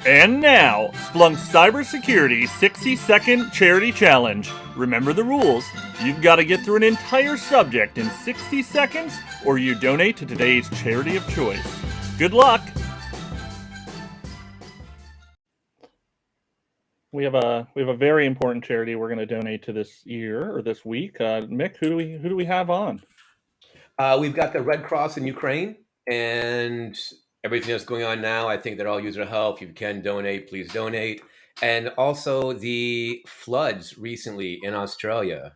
And now, Splunk's Cybersecurity 60-second charity challenge. Remember the rules. You've got to get through an entire subject in 60 seconds, or you donate to today's charity of choice. Good luck! We have a very important charity we're going to donate to this year or this week. Mick, who do we have on? We've got the Red Cross in Ukraine and everything that's going on now. I think they're all using help. If you can donate, please donate. And also the floods recently in Australia.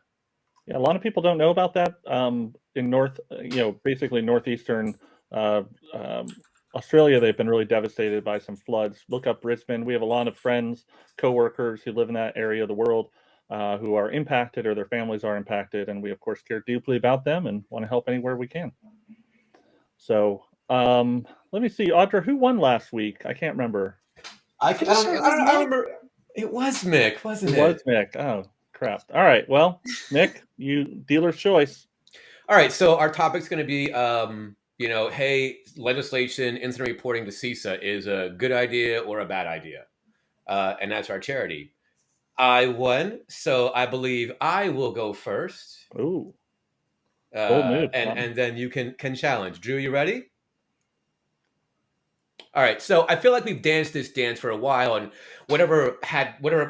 Yeah, a lot of people don't know about that. In basically northeastern uh, um, Australia, they've been really devastated by some floods. Look up Brisbane. We have a lot of friends, coworkers who live in that area of the world who are impacted or their families are impacted, and we of course care deeply about them and want to help anywhere we can. So let me see, Audra, who won last week? I can't remember. I Pretty sure it was don't, I don't Mick. remember. It was Mick, wasn't It was it? Mick. Oh crap! All right, well, Mick, you dealer's choice. All right. So our topic's going to be, hey, legislation, incident reporting to CISA is a good idea or a bad idea. And that's our charity. I won, so I believe I will go first. Ooh, bold move. And then you can challenge. Drew, you ready? All right. So I feel like we've danced this dance for a while, and whatever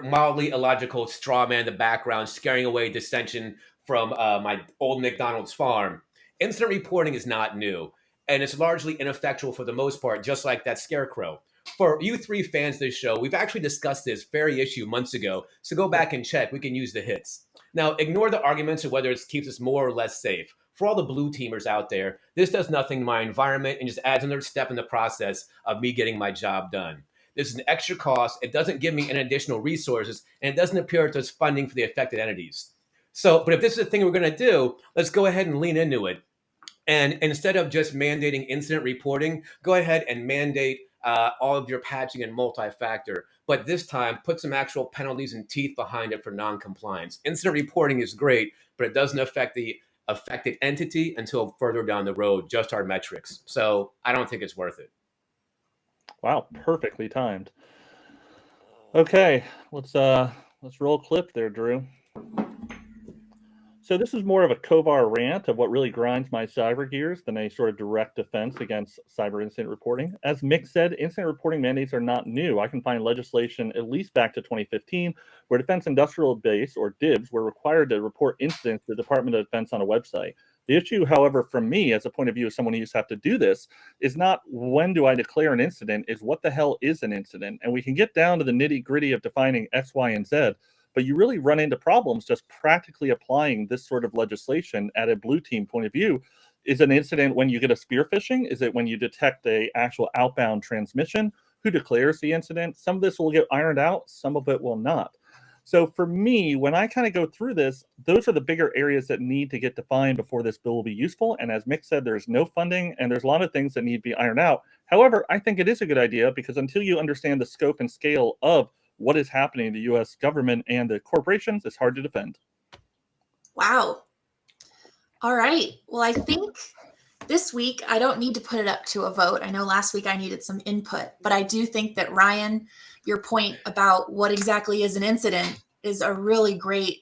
mildly illogical straw man in the background scaring away dissension from my old McDonald's farm. Incident reporting is not new, and it's largely ineffectual for the most part, just like that scarecrow. For you three fans of this show, we've actually discussed this very issue months ago, so go back and check. We can use the hits. Now, ignore the arguments of whether it keeps us more or less safe. For all the blue teamers out there, this does nothing to my environment and just adds another step in the process of me getting my job done. This is an extra cost. It doesn't give me any additional resources, and it doesn't appear there's funding for the affected entities. So, but if this is a thing we're going to do, let's go ahead and lean into it. And instead of just mandating incident reporting, go ahead and mandate all of your patching and multi-factor. But this time, put some actual penalties and teeth behind it for non-compliance. Incident reporting is great, but it doesn't affect the affected entity until further down the road, just our metrics. So I don't think it's worth it. Wow, perfectly timed. Okay, let's roll clip there, Drew. So this is more of a Kovar rant of what really grinds my cyber gears than a sort of direct defense against cyber incident reporting. As Mick said, incident reporting mandates are not new. I can find legislation at least back to 2015 where Defense Industrial Base, or DIBS, were required to report incidents to the Department of Defense on a website. The issue, however, from me as a point of view of someone who used to have to do this, is not when do I declare an incident, is what the hell is an incident? And we can get down to the nitty gritty of defining X, Y, and Z, but you really run into problems just practically applying this sort of legislation at a blue team point of view. Is an incident when you get a spear phishing? Is it when you detect a actual outbound transmission? Who declares the incident? Some of this will get ironed out, some of it will not. So for me, when I kind of go through this, those are the bigger areas that need to get defined before this bill will be useful. And as Mick said, there's no funding and there's a lot of things that need to be ironed out. However, I think it is a good idea because until you understand the scope and scale of what is happening in the U.S. government and the corporations, it's hard to defend. Wow. All right. Well, I think this week I don't need to put it up to a vote. I know last week I needed some input, but I do think that, Ryan, your point about what exactly is an incident is a really great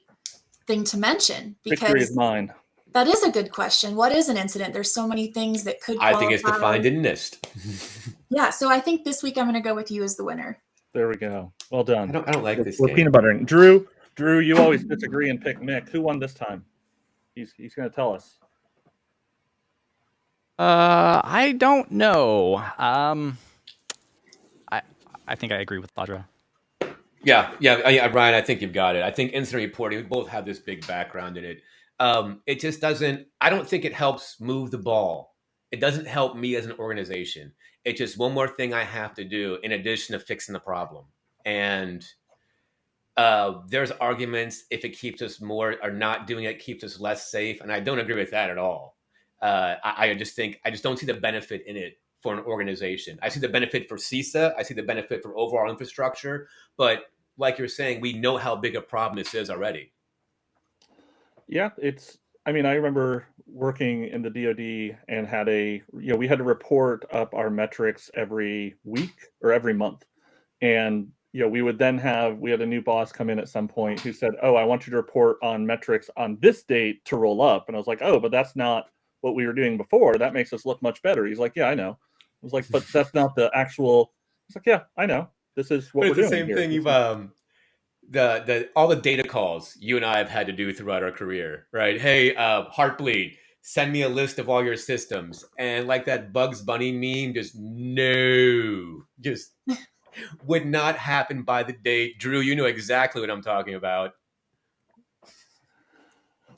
thing to mention, Victory is because mine. that is a good question. What is an incident? There's so many things that could I qualify. think it's defined in NIST. Yeah, so I think this week I'm going to go with you as the winner. There we go. Well done. I don't like this We're game. peanut buttering. Drew, you always disagree and pick Mick. Who won this time? He's going to tell us. I don't know. I think I agree with Audra. Yeah, Ryan, I think you've got it. I think incident reporting, we both have this big background in it. It just doesn't, I don't think it helps move the ball. It doesn't help me as an organization. It's just one more thing I have to do in addition to fixing the problem. And there's arguments if it keeps us more or not doing it keeps us less safe. And I don't agree with that at all. I just don't see the benefit in it for an organization. I see the benefit for CISA. I see the benefit for overall infrastructure. But like you're saying, we know how big a problem this is already. Yeah, I remember working in the DoD and we had to report up our metrics every week or every month. And we would then we had a new boss come in at some point who said, "Oh, I want you to report on metrics on this date to roll up." And I was like, "Oh, but that's not what we were doing before. That makes us look much better." He's like, "Yeah, I know." I was like, "But that's not the actual." He's like, "Yeah, I know. This is what But we're it's the doing same here." thing. You've the all the data calls you and I have had to do throughout our career, right? Hey, Heartbleed, send me a list of all your systems, and like that Bugs Bunny meme, just would not happen by the date. Drew, you know exactly what I'm talking about.